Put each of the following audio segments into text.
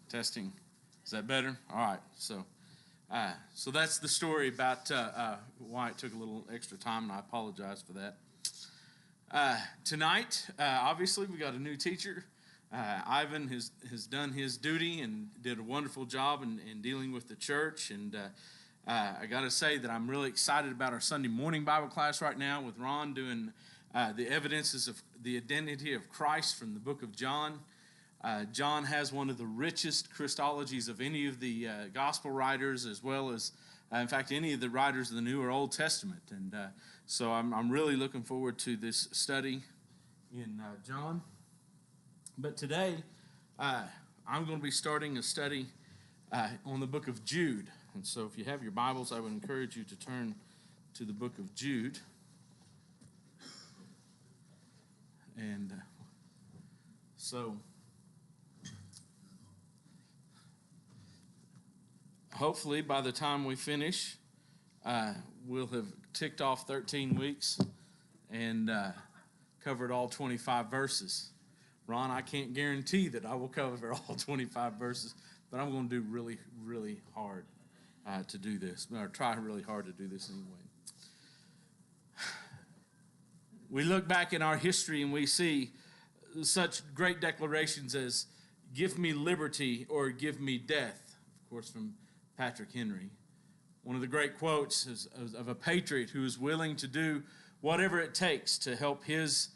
Testing. Is that better? All right. So that's the story about why it took a little extra time, and I apologize for that. Tonight, obviously, we got a new teacher. Ivan has done his duty and did a wonderful job in dealing with the church. And I got to say that I'm really excited about our Sunday morning Bible class right now with Ron doing the evidences of the identity of Christ from the book of John. John has one of the richest Christologies of any of the gospel writers, as well as, in fact, any of the writers of the New or Old Testament. And so I'm really looking forward to this study in John. But today, I'm going to be starting a study on the book of Jude. And so if you have your Bibles, I would encourage you to turn to the book of Jude. And so hopefully by the time we finish, we'll have ticked off 13 weeks and covered all 25 verses. Ron, I can't guarantee that I will cover all 25 verses, but I'm going to do really, really hard to do this, or try really hard to do this anyway. We look back in our history and we see such great declarations as, "Give me liberty or give me death," of course, from Patrick Henry. One of the great quotes is of a patriot who is willing to do whatever it takes to help his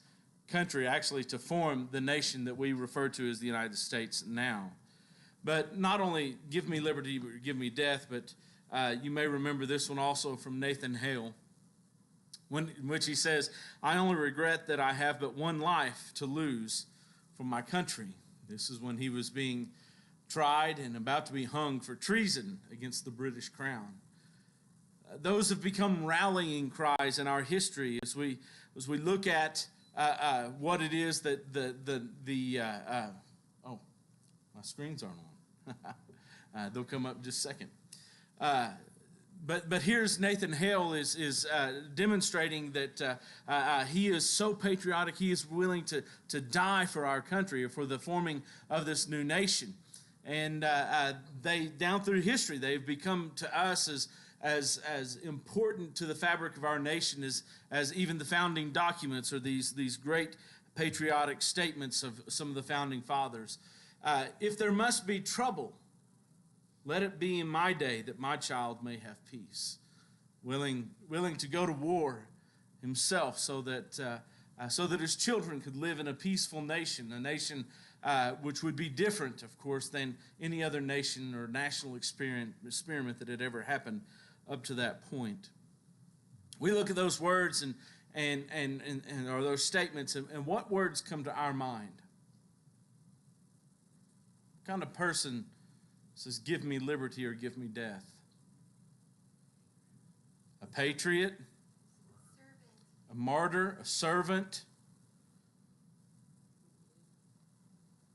country, actually to form the nation that we refer to as the United States now. But not only give me liberty, but give me death, but you may remember this one also from Nathan Hale, in which he says, "I only regret that I have but one life to lose for my country." This is when he was being tried and about to be hung for treason against the British crown. Those have become rallying cries in our history as we look at what it is that oh, my screens aren't on. They'll come up in just a second. But here's Nathan Hale is demonstrating that he is so patriotic, he is willing to die for our country or for the forming of this new nation. And they, down through history, they've become to us as important to the fabric of our nation as even the founding documents or these great patriotic statements of some of the founding fathers. If there must be trouble, let it be in my day that my child may have peace. Willing to go to war himself so that his children could live in a peaceful nation, a nation which would be different, of course, than any other nation or national experiment that had ever happened up to that point. We look at those words and or those statements, and what words come to our mind? What kind of person says, "Give me liberty or give me death"? A patriot, a martyr, a servant,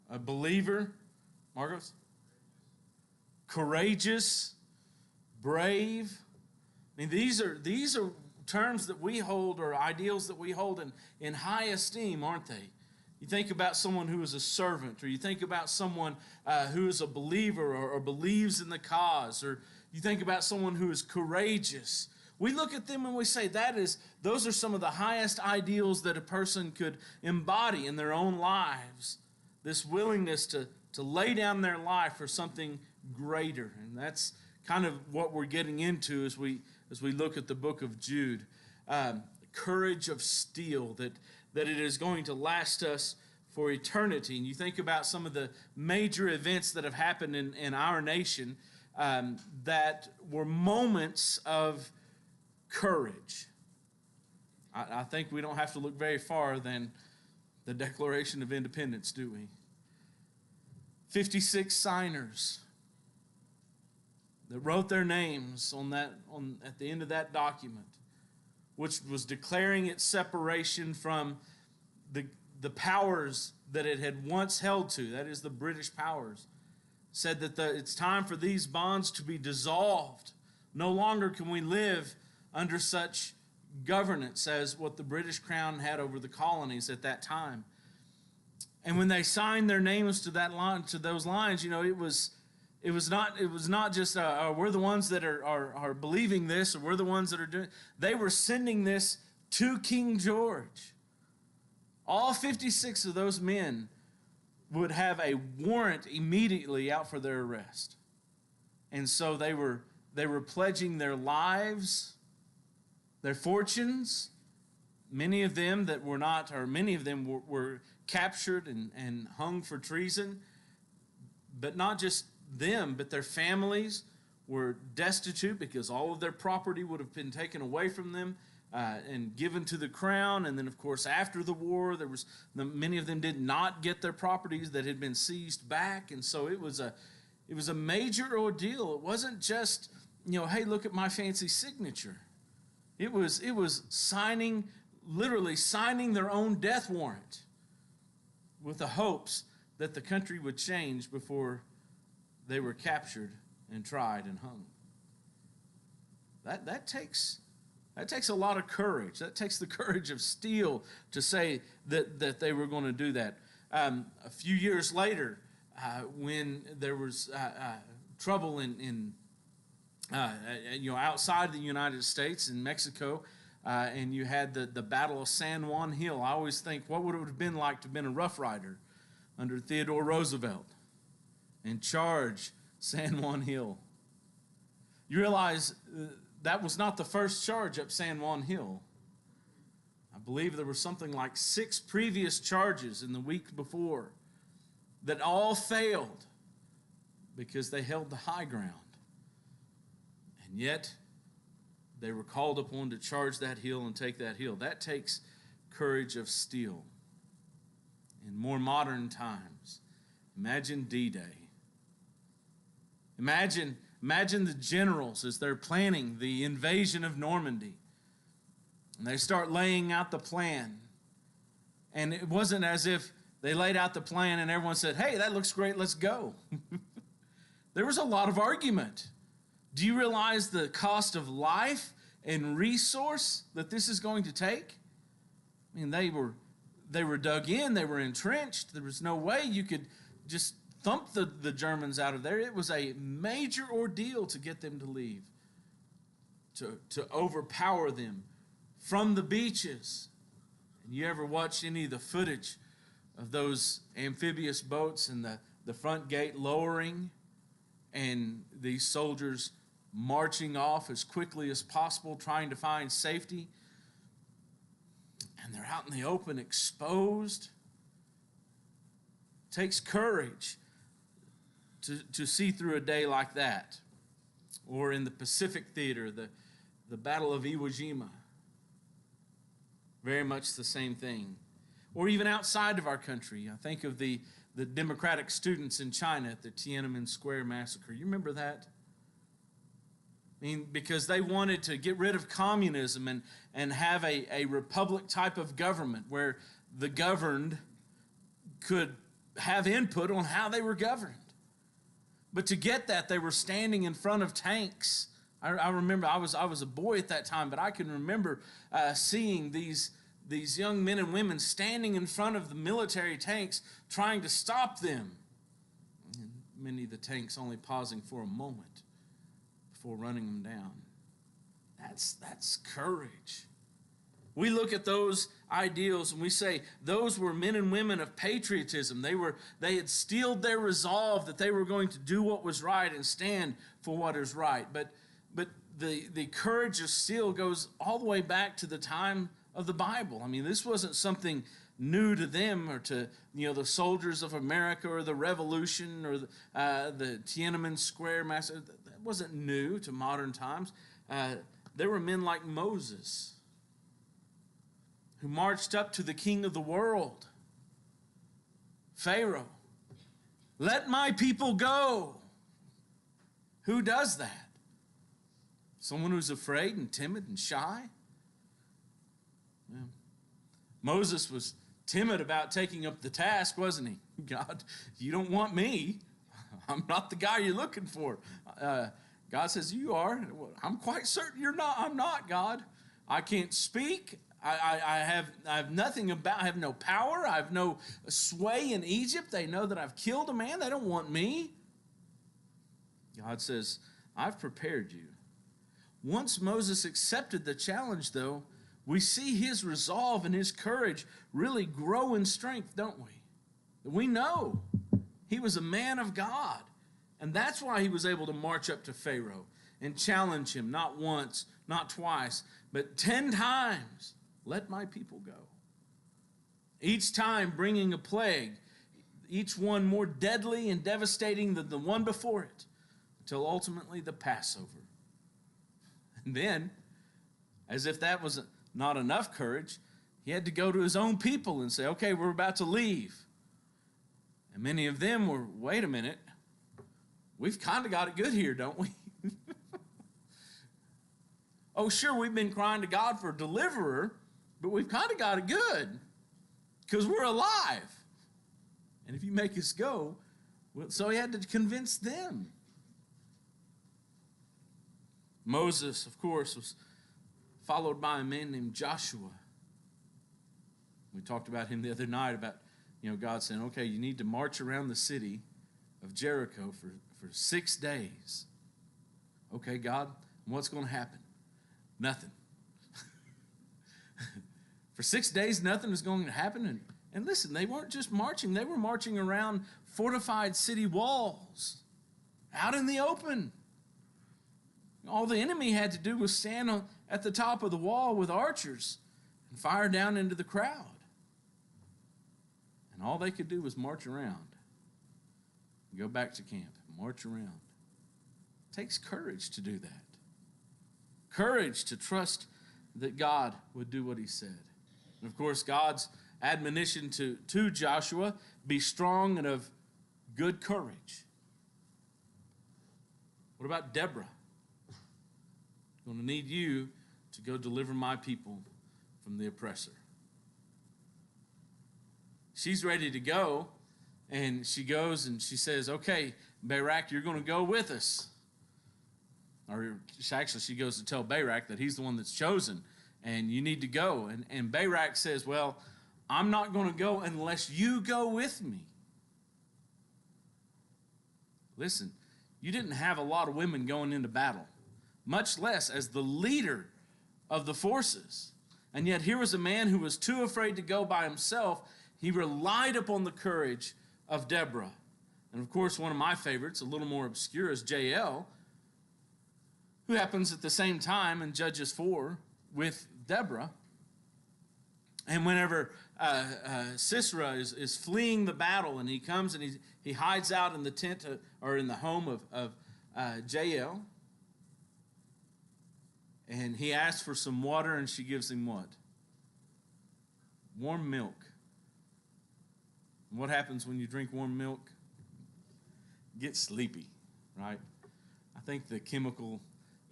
a believer, Marcos, courageous, brave. I mean, these are terms that we hold, or ideals that we hold in high esteem, aren't they? You think about someone who is a servant, or you think about someone who is a believer or believes in the cause, or you think about someone who is courageous. We look at them and we say those are some of the highest ideals that a person could embody in their own lives. This willingness to lay down their life for something greater. And that's kind of what we're getting into as we look at the book of Jude. Courage of steel, that it is going to last us for eternity. And you think about some of the major events that have happened in our nation that were moments of courage. I think we don't have to look very far than the Declaration of Independence, do we? 56 signers that wrote their names at the end of that document, which was declaring its separation from the powers that it had once held to, that is the British powers, said that it's time for these bonds to be dissolved. No longer can we live under such governance as what the British Crown had over the colonies at that time. And when they signed their names to that line, to those lines, it was not just we're the ones that are believing this, or we're the ones that are doing. They were sending this to King George. All 56 of those men would have a warrant immediately out for their arrest. And so they were pledging their lives, their fortunes. Many of them were captured and hung for treason. But not just them, but their families were destitute because all of their property would have been taken away from them and given to the crown. And then, of course, after the war, many of them did not get their properties that had been seized back. And so it was a major ordeal. It wasn't just, hey, look at my fancy signature. It was literally signing their own death warrant with the hopes that the country would change before they were captured and tried and hung. That takes a lot of courage. That takes the courage of steel to say that they were going to do that. A few years later, when there was trouble in outside the United States, in Mexico, and you had the Battle of San Juan Hill. I always think, what would it have been like to have been a Rough Rider under Theodore Roosevelt and charge San Juan Hill? You realize that was not the first charge up San Juan Hill. I believe there were something like 6 previous charges in the week before that all failed because they held the high ground. And yet, they were called upon to charge that hill and take that hill. That takes courage of steel. In more modern times, imagine D-Day. Imagine the generals as they're planning the invasion of Normandy. And they start laying out the plan. And it wasn't as if they laid out the plan and everyone said, hey, that looks great, let's go. There was a lot of argument. Do you realize the cost of life and resource that this is going to take? I mean, they were dug in, they were entrenched. There was no way you could just thump the Germans out of there. It was a major ordeal to get them to leave, to overpower them from the beaches. And you ever watched any of the footage of those amphibious boats and the front gate lowering and these soldiers marching off as quickly as possible, trying to find safety? And they're out in the open, exposed. It takes courage to see through a day like that. Or in the Pacific Theater, the Battle of Iwo Jima. Very much the same thing. Or even outside of our country. I think of the democratic students in China at the Tiananmen Square massacre. You remember that? I mean, because they wanted to get rid of communism and have a republic type of government where the governed could have input on how they were governed. But to get that, they were standing in front of tanks. I remember, I was a boy at that time, but I can remember seeing these young men and women standing in front of the military tanks trying to stop them. And many of the tanks only pausing for a moment before running them down. That's courage. We look at those ideals and we say those were men and women of patriotism. They had steeled their resolve that they were going to do what was right and stand for what is right. But the courage of steel goes all the way back to the time of the Bible. I mean, this wasn't something new to them or to the soldiers of America or the Revolution or the Tiananmen Square massacre. That wasn't new to modern times. There were men like Moses who marched up to the king of the world, Pharaoh. Let my people go. Who does that? Someone who's afraid and timid and shy? Yeah. Moses was timid about taking up the task, wasn't he? God, you don't want me. I'm not the guy you're looking for. God says, you are. I'm quite certain you're not. I'm not, God. I can't speak. I have nothing about, I have no power. I have no sway in Egypt. They know that I've killed a man. They don't want me. God says, I've prepared you. Once Moses accepted the challenge, though, we see his resolve and his courage really grow in strength, don't we? We know he was a man of God. And that's why he was able to march up to Pharaoh and challenge him, not once, not twice, but 10 times. Let my people go. Each time bringing a plague, each one more deadly and devastating than the one before it, until ultimately the Passover. And then, as if that was not enough courage, he had to go to his own people and say, okay, we're about to leave. And many of them were, wait a minute, we've kind of got it good here, don't we? Oh, sure, we've been crying to God for a deliverer, but we've kind of got it good because we're alive. And if you make us go, well, so he had to convince them. Moses, of course, was followed by a man named Joshua. We talked about him the other night about, God saying, okay, you need to march around the city of Jericho for 6 days. Okay, God, what's going to happen? Nothing. For 6 days, nothing was going to happen. And listen, they weren't just marching. They were marching around fortified city walls, out in the open. All the enemy had to do was stand at the top of the wall with archers and fire down into the crowd. And all they could do was march around, go back to camp, march around. It takes courage to do that. Courage to trust that God would do what he said. And of course, God's admonition to Joshua, be strong and of good courage. What about Deborah? I'm going to need you to go deliver my people from the oppressor. She's ready to go, and she goes and she says, okay, Barak, you're going to go with us. Or actually, she goes to tell Barak that he's the one that's chosen, and you need to go. And Barak says, well, I'm not going to go unless you go with me. Listen, you didn't have a lot of women going into battle, much less as the leader of the forces. And yet here was a man who was too afraid to go by himself. He relied upon the courage of Deborah. And of course, one of my favorites, a little more obscure, is Jael, who happens at the same time in Judges 4 with Deborah. And whenever Sisera is fleeing the battle, and he comes and he hides out in the tent or in the home of Jael, and he asks for some water, and she gives him what? Warm milk. And what happens when you drink warm milk? You get sleepy, right? I think the chemical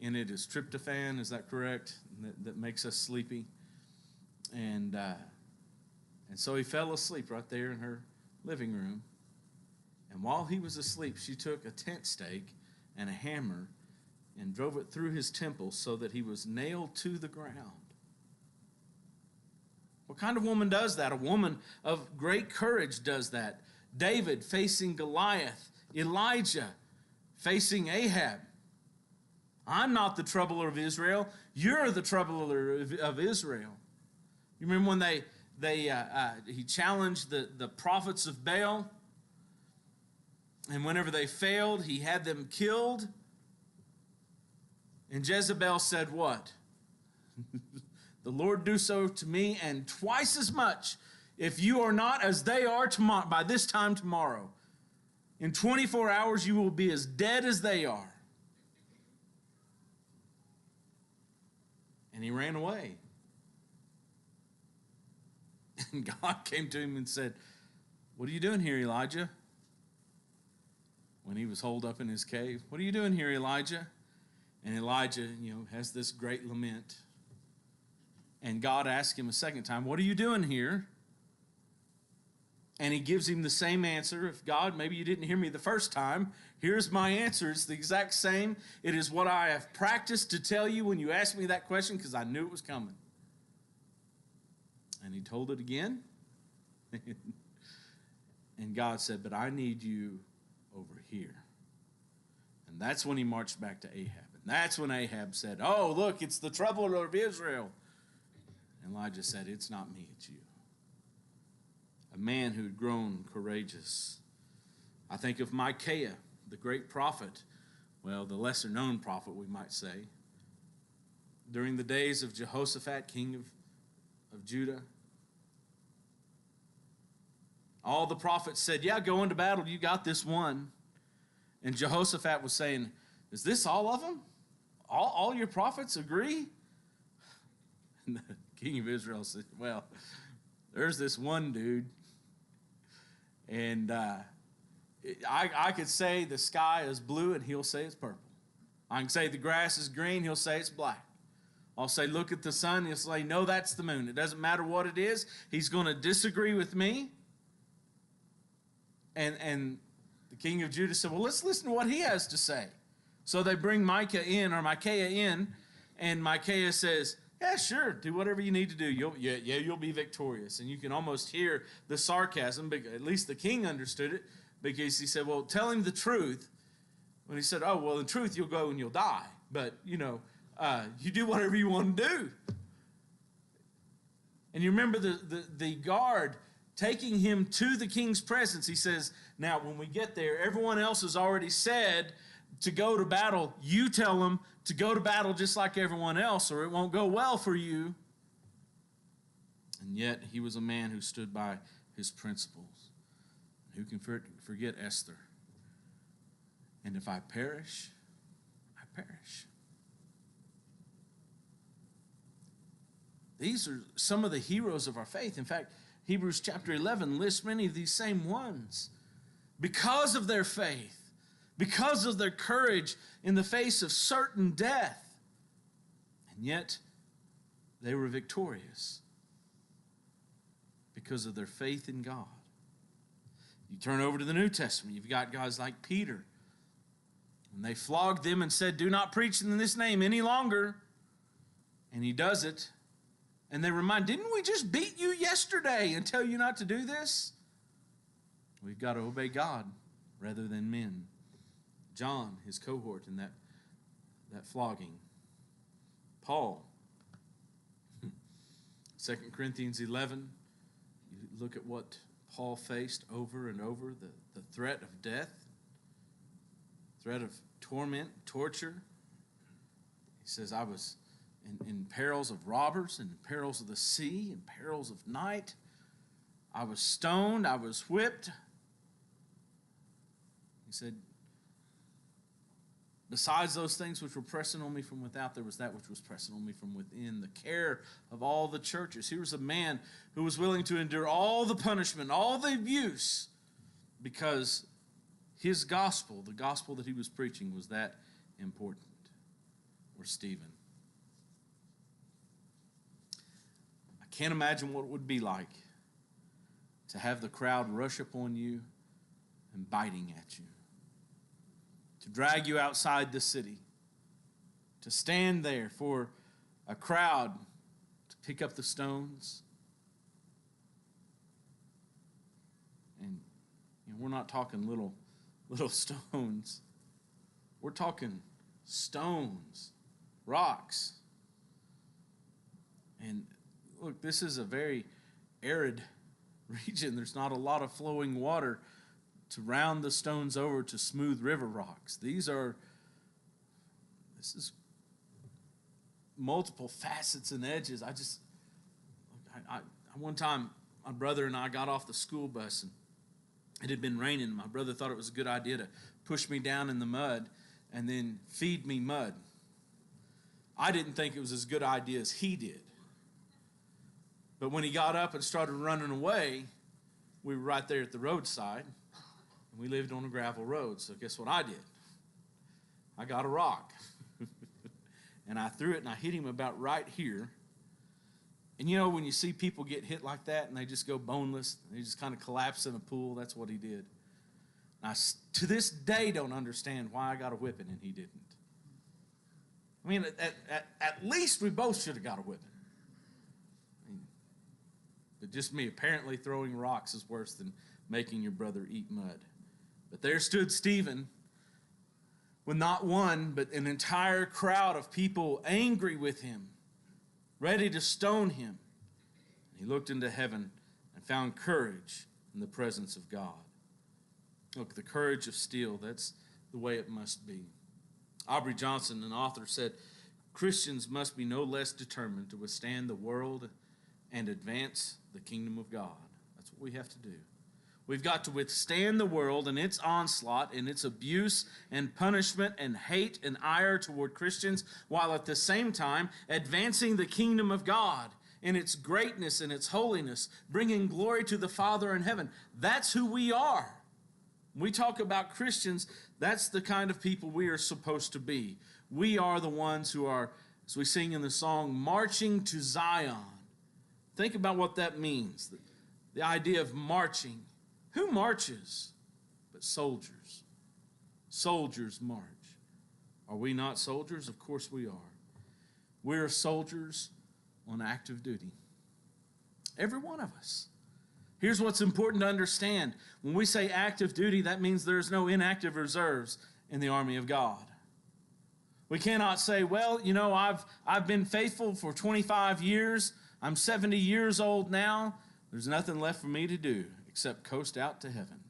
in it is tryptophan, is that correct? That makes us sleepy. And so he fell asleep right there in her living room. And while he was asleep, she took a tent stake and a hammer and drove it through his temple so that he was nailed to the ground. What kind of woman does that? A woman of great courage does that. David facing Goliath. Elijah facing Ahab. I'm not the troubler of Israel. You're the troubler of Israel. You remember when he challenged the prophets of Baal? And whenever they failed, he had them killed. And Jezebel said what? The Lord do so to me and twice as much if you are not as they are tomorrow, by this time tomorrow. In 24 hours you will be as dead as they are. And he ran away. And God came to him and said, what are you doing here, Elijah? When he was holed up in his cave. What are you doing here, Elijah? And Elijah, has this great lament. And God asked him a second time, what are you doing here? And he gives him the same answer. If God, maybe you didn't hear me the first time, here's my answer. It's the exact same. It is what I have practiced to tell you when you asked me that question because I knew it was coming. And he told it again. And God said, but I need you over here. And that's when he marched back to Ahab. And that's when Ahab said, oh, look, it's the trouble of Israel. And Elijah said, it's not me, it's you. A man who had grown courageous. I think of Micaiah, the great prophet, well, the lesser-known prophet, we might say, during the days of Jehoshaphat, king of Judah. All the prophets said, yeah, go into battle, you got this one. And Jehoshaphat was saying, is this all of them? All your prophets agree? And the king of Israel said, well, there's this one dude. And I could say the sky is blue, and he'll say it's purple. I can say the grass is green, he'll say it's black. I'll say, look at the sun, he'll say, no, that's the moon. It doesn't matter what it is. He's going to disagree with me. And the king of Judah said, well, let's listen to what he has to say. So they bring Micaiah in, and Micaiah says, yeah, sure, do whatever you need to do. You'll be victorious. And you can almost hear the sarcasm, but at least the king understood it, because he said, well, tell him the truth. When he said, oh, well, in truth, you'll go and you'll die. But, you do whatever you want to do. And you remember the guard taking him to the king's presence. He says, now, when we get there, everyone else has already said to go to battle. You tell them to go to battle just like everyone else, or it won't go well for you. And yet, he was a man who stood by his principles. Who can forget Esther? And if I perish, I perish. These are some of the heroes of our faith. In fact, Hebrews chapter 11 lists many of these same ones. Because of their faith, because of their courage in the face of certain death. And yet, they were victorious because of their faith in God. You turn over to the New Testament, you've got guys like Peter. And they flogged them and said, do not preach in this name any longer. And he does it. And they remind, didn't we just beat you yesterday and tell you not to do this? We've got to obey God rather than men. John, his cohort in that flogging. Paul, 2 Corinthians 11, you look at what Paul faced over and over, the threat of death, threat of torment, torture. He says, I was in perils of robbers, and in perils of the sea, in perils of night. I was stoned, I was whipped. He said, besides those things which were pressing on me from without, there was that which was pressing on me from within, the care of all the churches. Here was a man who was willing to endure all the punishment, all the abuse, because his gospel, the gospel that he was preaching, was that important. Or Stephen. I can't imagine what it would be like to have the crowd rush upon you and biting at you, to drag you outside the city, to stand there for a crowd to pick up the stones. And we're not talking little stones. We're talking stones, rocks. And look, this is a very arid region. There's not a lot of flowing water to round the stones over to smooth river rocks. This is multiple facets and edges. One time, my brother and I got off the school bus, and it had been raining. My brother thought it was a good idea to push me down in the mud and then feed me mud. I didn't think it was as good an idea as he did. But when he got up and started running away, we were right there at the roadside, and we lived on a gravel road. So guess what I did? I got a rock, and I threw it, and I hit him about right here. And you know, when you see people get hit like that, and they just go boneless, they just kind of collapse in a pool, that's what he did. And I, to this day, don't understand why I got a whipping and he didn't. I mean, at least we both should have got a whipping. Just me. Apparently throwing rocks is worse than making your brother eat mud. But there stood Stephen with not one, but an entire crowd of people angry with him, ready to stone him. He looked into heaven and found courage in the presence of God. Look, the courage of steel, that's the way it must be. Aubrey Johnson, an author, said, Christians must be no less determined to withstand the world and advance the kingdom of God. That's what we have to do. We've got to withstand the world and its onslaught and its abuse and punishment and hate and ire toward Christians, while at the same time advancing the kingdom of God in its greatness and its holiness, bringing glory to the Father in heaven. That's who we are. When we talk about Christians, that's the kind of people we are supposed to be. We are the ones who are, as we sing in the song, marching to Zion. Think about what that means, the idea of marching. Who marches but soldiers? Soldiers march. Are we not soldiers? Of course we are. We are soldiers on active duty. Every one of us. Here's what's important to understand. When we say active duty, that means there's no inactive reserves in the army of God. We cannot say, well, you know, I've been faithful for 25 years. I'm 70 years old now. There's nothing left for me to do except coast out to heaven.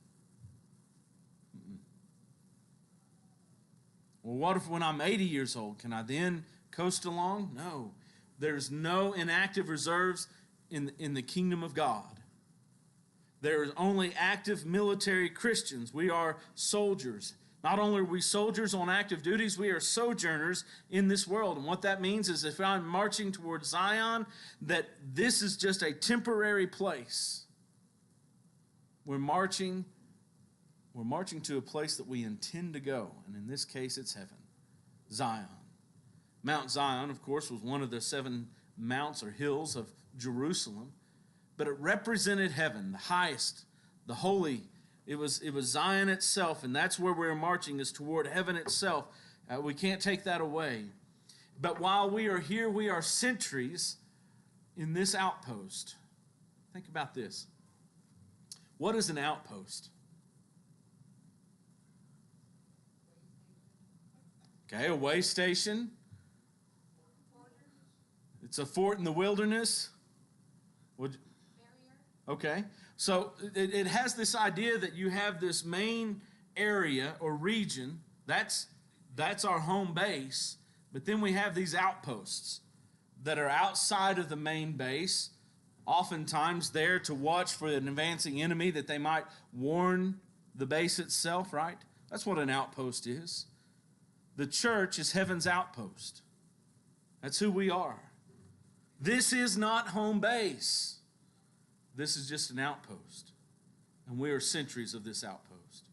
Well, what if when I'm 80 years old, can I then coast along? No. There's no inactive reserves in the kingdom of God. There is only active military Christians. We are soldiers. Not only are we soldiers on active duties, we are sojourners in this world. And what that means is if I'm marching towards Zion, that this is just a temporary place. We're marching to a place that we intend to go. And in this case, it's heaven. Zion. Mount Zion, of course, was one of the 7 mounts or hills of Jerusalem. But it represented heaven, the highest, the holy. It was Zion itself, and that's where we're marching, is toward heaven itself. We can't take that away. But while we are here, we are sentries in this outpost. Think about this. What is an outpost? Okay, a way station. It's a fort in the wilderness. Okay, so it has this idea that you have this main area or region. That's our home base. But then we have these outposts that are outside of the main base, oftentimes there to watch for an advancing enemy that they might warn the base itself, right? That's what an outpost is. The church is heaven's outpost. That's who we are. This is not home base. This is just an outpost. And we are sentries of this outpost.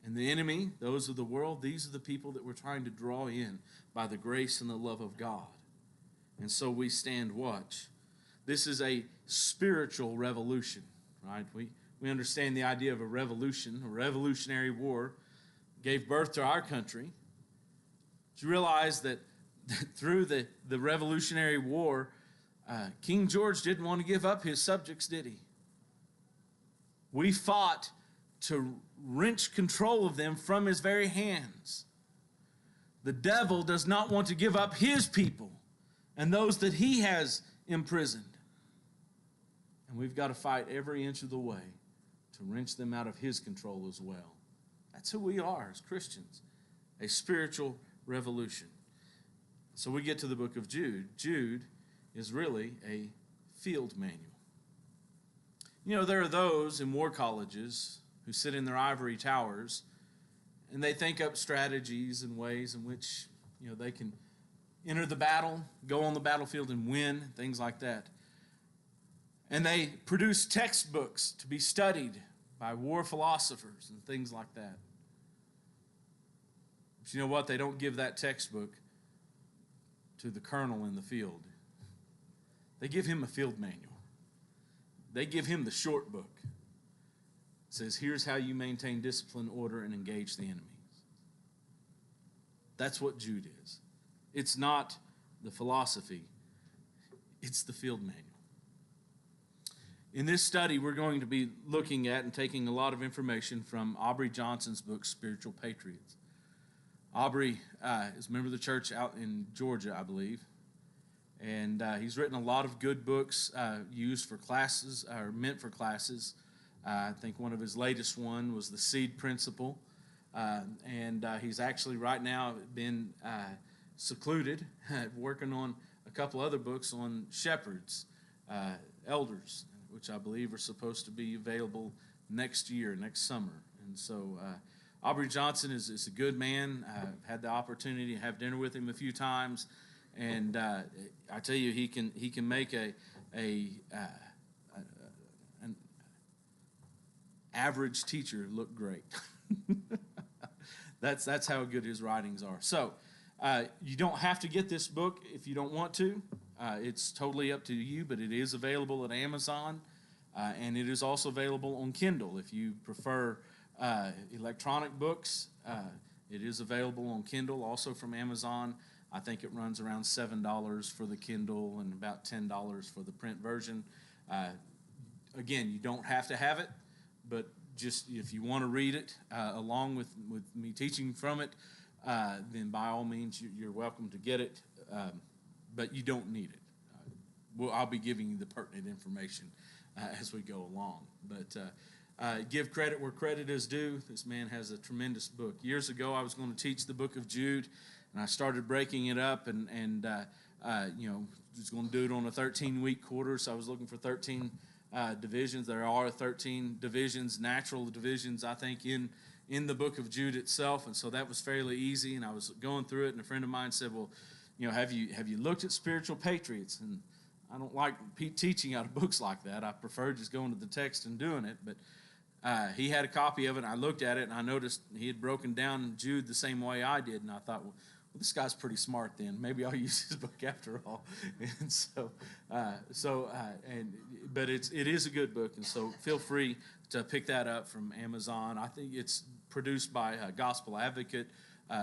And the enemy, those of the world, these are the people that we're trying to draw in by the grace and the love of God. And so we stand watch. This is a spiritual revolution, right? We understand the idea of a revolution, a revolutionary war, gave birth to our country. Did you realize that through the Revolutionary War, King George didn't want to give up his subjects, did he? We fought to wrench control of them from his very hands. The devil does not want to give up his people and those that he has imprisoned. And we've got to fight every inch of the way to wrench them out of his control as well. That's who we are as Christians, a spiritual revolution. So we get to the book of Jude. Jude is really a field manual. You know, there are those in war colleges who sit in their ivory towers and they think up strategies and ways in which, you know, they can enter the battle, go on the battlefield and win, things like that. And they produce textbooks to be studied by war philosophers and things like that. But you know what? They don't give that textbook to the colonel in the field. They give him a field manual. They give him the short book. It says, here's how you maintain discipline, order, and engage the enemies. That's what Jude is. It's not the philosophy. It's the field manual. In this study, we're going to be looking at and taking a lot of information from Aubrey Johnson's book, Spiritual Patriots. Aubrey is a member of the church out in Georgia, I believe. And he's written a lot of good books used for classes, or meant for classes. I think one of his latest one was The Seed Principle. And he's actually right now been secluded, working on a couple other books on shepherds, elders, which I believe are supposed to be available next year, next summer. And so Aubrey Johnson is a good man. I've had the opportunity to have dinner with him a few times. And I tell you, he can make an average teacher look great. That's how good his writings are. So you don't have to get this book if you don't want to. It's totally up to you, but it is available at Amazon, and it is also available on Kindle if you prefer electronic books. It is available on Kindle, also from Amazon. I think it runs around $7 for the Kindle and about $10 for the print version. Again, you don't have to have it, but just if you want to read it along with me teaching from it, then by all means you're welcome to get it, but you don't need it. I'll be giving you the pertinent information as we go along. But give credit where credit is due. This man has a tremendous book. Years ago, I was going to teach the book of Jude, and I started breaking it up and was going to do it on a 13-week quarter, so I was looking for 13 divisions. There are 13 divisions, natural divisions, I think, in the book of Jude itself, and so that was fairly easy, and I was going through it, and a friend of mine said, well, have you looked at Spiritual Patriots? And I don't like teaching out of books like that. I prefer just going to the text and doing it, but he had a copy of it, and I looked at it, and I noticed he had broken down Jude the same way I did, and I thought, well, this guy's pretty smart then. Maybe I'll use his book after all. And but it is a good book, and so feel free to pick that up from Amazon. I think it's produced by Gospel Advocate,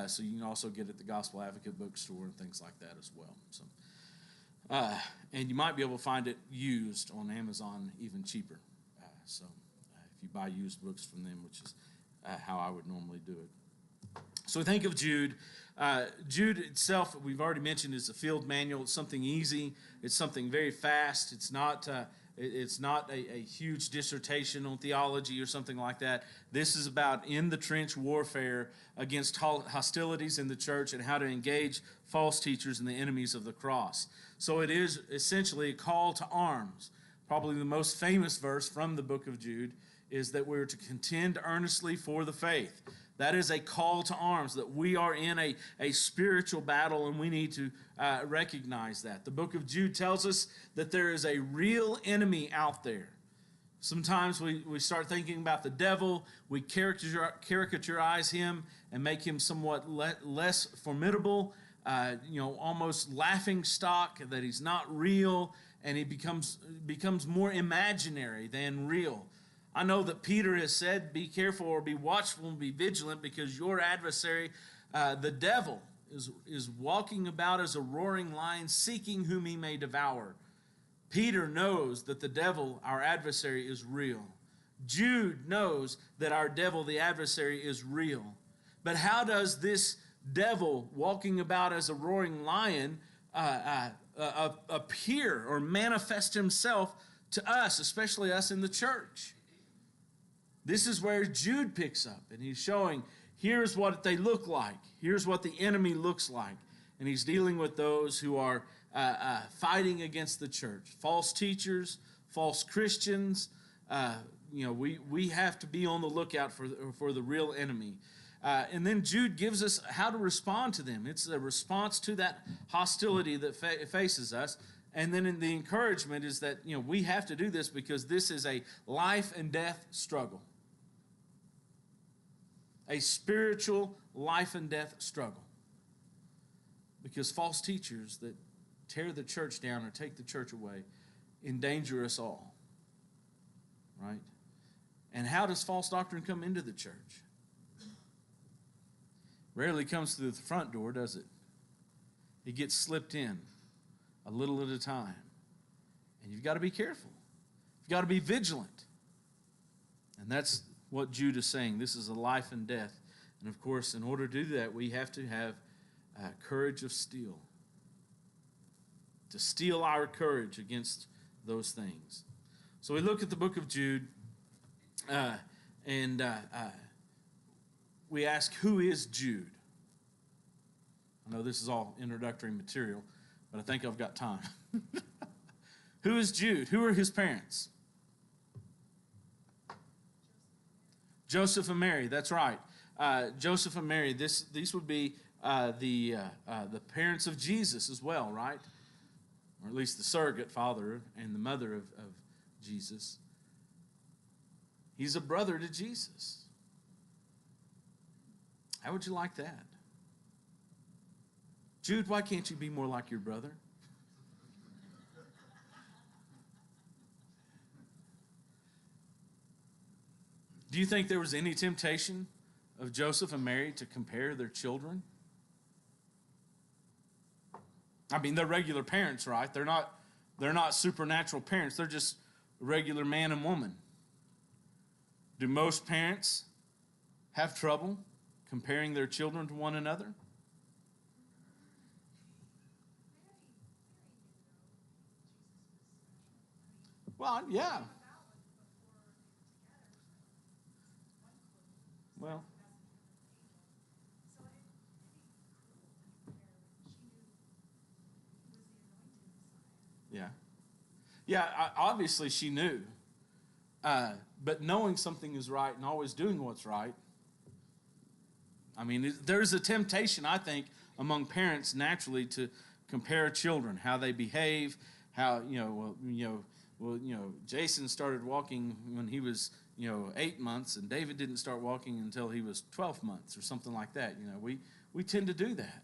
so you can also get it at the Gospel Advocate bookstore and things like that as well. So, and you might be able to find it used on Amazon even cheaper. If you buy used books from them, which is how I would normally do it. So we think of Jude. Jude itself, we've already mentioned, is a field manual. It's something easy. It's something very fast. It's not a huge dissertation on theology or something like that. This is about in-the-trench warfare against hostilities in the church and how to engage false teachers and the enemies of the cross. So it is essentially a call to arms. Probably the most famous verse from the book of Jude is that we're to contend earnestly for the faith. That is a call to arms, that we are in a spiritual battle, and we need to recognize that. The book of Jude tells us that there is a real enemy out there. Sometimes we start thinking about the devil, we caricaturize him and make him somewhat less formidable, almost laughing stock, that he's not real, and he becomes more imaginary than real. I know that Peter has said, be careful or be watchful and be vigilant, because your adversary, the devil, is walking about as a roaring lion, seeking whom he may devour. Peter knows that the devil, our adversary, is real. Jude knows that our devil, the adversary, is real. But how does this devil walking about as a roaring lion appear or manifest himself to us, especially us in the church? This is where Jude picks up, and he's showing, here's what they look like. Here's what the enemy looks like. And he's dealing with those who are fighting against the church. False teachers, false Christians. We have to be on the lookout for the real enemy. And then Jude gives us how to respond to them. It's a response to that hostility that faces us. And then in the encouragement is that, we have to do this because this is a life and death struggle. A spiritual life and death struggle. Because false teachers that tear the church down or take the church away endanger us all. Right? And how does false doctrine come into the church? Rarely comes through the front door, does it? It gets slipped in a little at a time. And you've got to be careful. You've got to be vigilant. And that's what Jude is saying. This is a life and death. And of course, in order to do that, we have to have courage of steel. To steel our courage against those things. So we look at the book of Jude, and we ask, who is Jude? I know this is all introductory material, but I think I've got time. Who is Jude? Who are his parents? Joseph and Mary, that's right. Joseph and Mary, these would be the parents of Jesus as well, right? Or at least the surrogate father and the mother of Jesus. He's a brother to Jesus. How would you like that? Jude, why can't you be more like your brother? Do you think there was any temptation of Joseph and Mary to compare their children? I mean, they're regular parents, right? They're not supernatural parents. They're just a regular man and woman. Do most parents have trouble comparing their children to one another? Well, yeah. Well, yeah. Yeah, obviously she knew. But knowing something is right and always doing what's right, I mean, there's a temptation, I think, among parents naturally to compare children, how they behave, how, Jason started walking when he was, 8 months, and David didn't start walking until he was 12 months or something like that. We tend to do that.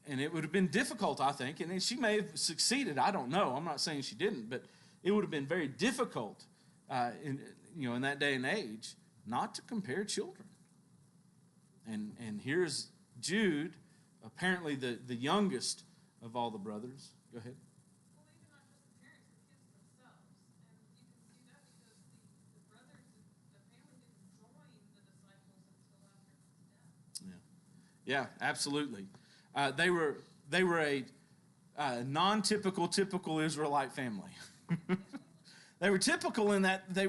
And it would have been difficult, I think, and she may have succeeded. I don't know. I'm not saying she didn't, but it would have been very difficult in that day and age not to compare children. And here's Jude, apparently the youngest of all the brothers. Go ahead. Yeah, absolutely. They were a typical Israelite family. They were typical in that they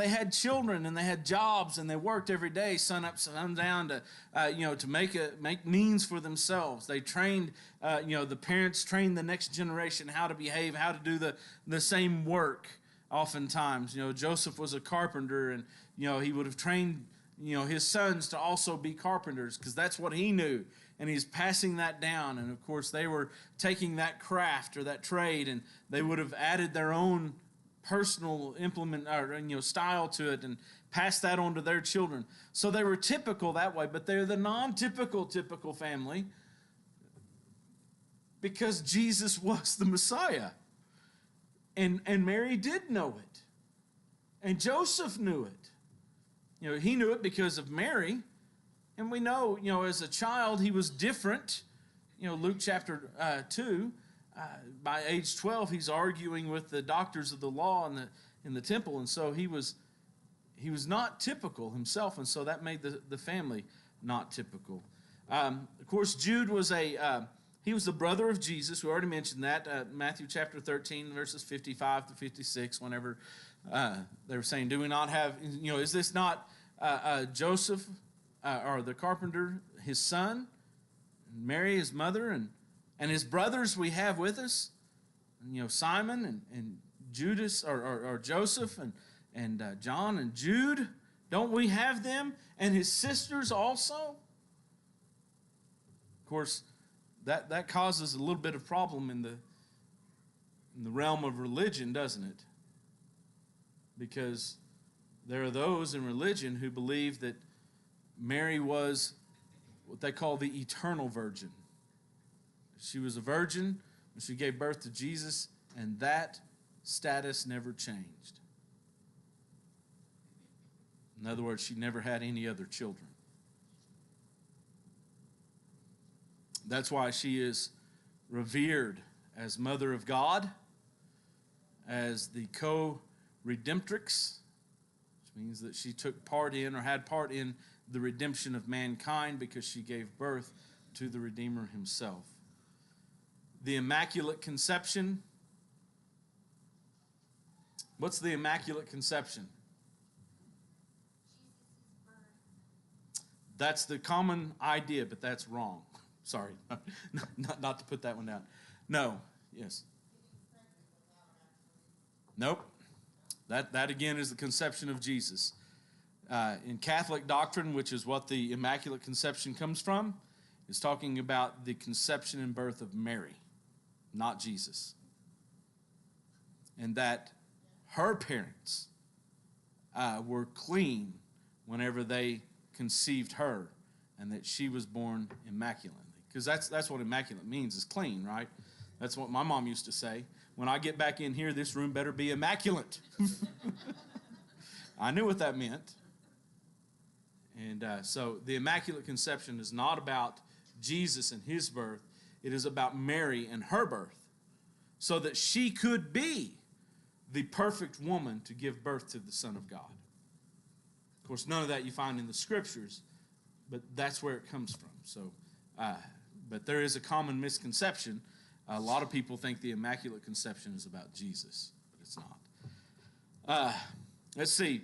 had children and they had jobs and they worked every day, sun up, sun down, to make means for themselves. They trained, the parents trained the next generation how to behave, how to do the same work. Oftentimes, Joseph was a carpenter, and he would have trained his sons to also be carpenters because that's what he knew. And he's passing that down. And of course, they were taking that craft or that trade, and they would have added their own personal implement or style to it and passed that on to their children. So they were typical that way, but they're the typical family because Jesus was the Messiah. And Mary did know it. And Joseph knew it. He knew it because of Mary. And we know, as a child, he was different. Luke chapter 2, by age 12, he's arguing with the doctors of the law in the temple. And so he was not typical himself. And so that made the family not typical. Of course, Jude was he was the brother of Jesus. We already mentioned that. Matthew chapter 13, verses 55 to 56, whenever they were saying, do we not have, is this not Joseph or the carpenter, his son, Mary, his mother, and his brothers we have with us, Simon and Judas or Joseph and John and Jude. Don't we have them and his sisters also? Of course, that causes a little bit of problem in the realm of religion, doesn't it? Because there are those in religion who believe that Mary was what they call the eternal virgin. She was a virgin when she gave birth to Jesus, and that status never changed. In other words, she never had any other children. That's why she is revered as Mother of God, as the co-redemptrix, which means that she took part in or had part in the redemption of mankind because she gave birth to the Redeemer himself. The Immaculate Conception. What's the Immaculate Conception? That's the common idea, but that's wrong. Sorry, not to put that one down. No, yes. Nope. That again is the conception of Jesus. In Catholic doctrine, which is what the Immaculate Conception comes from, is talking about the conception and birth of Mary, not Jesus. And that her parents were clean whenever they conceived her, and that she was born immaculately. Because that's what immaculate means, is clean, right? That's what my mom used to say. When I get back in here, this room better be immaculate. I knew what that meant. And so the Immaculate Conception is not about Jesus and his birth. It is about Mary and her birth, so that she could be the perfect woman to give birth to the Son of God. Of course, none of that you find in the Scriptures, but that's where it comes from. So, but there is a common misconception. A lot of people think the Immaculate Conception is about Jesus, but it's not. Let's see.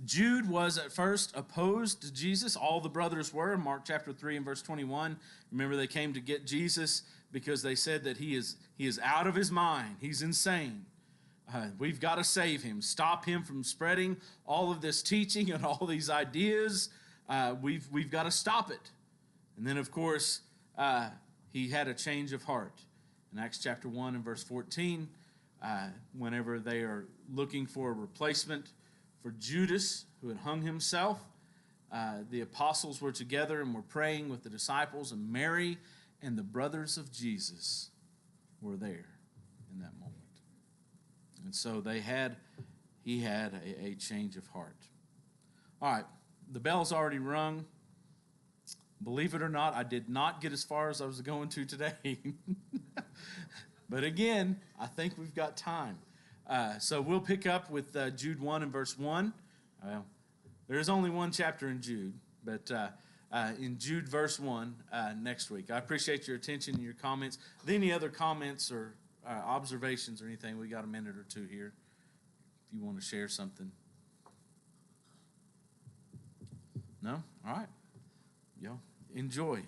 Jude was at first opposed to Jesus. All the brothers were in Mark chapter 3 and verse 21. Remember, they came to get Jesus because they said that he is out of his mind. He's insane. We've got to save him. Stop him from spreading all of this teaching and all these ideas. We've got to stop it. And then, of course, he had a change of heart. In Acts chapter 1 and verse 14, whenever they are looking for a replacement for Judas, who had hung himself, the apostles were together and were praying with the disciples, and Mary and the brothers of Jesus were there in that moment. And so he had a change of heart. All right, the bell's already rung. Believe it or not, I did not get as far as I was going to today. But again, I think we've got time. So we'll pick up with Jude 1 and verse 1. Well, there is only one chapter in Jude, but in Jude verse 1 next week. I appreciate your attention and your comments. Any other comments or observations or anything? We got a minute or two here if you want to share something. No? All right. Yo, enjoy.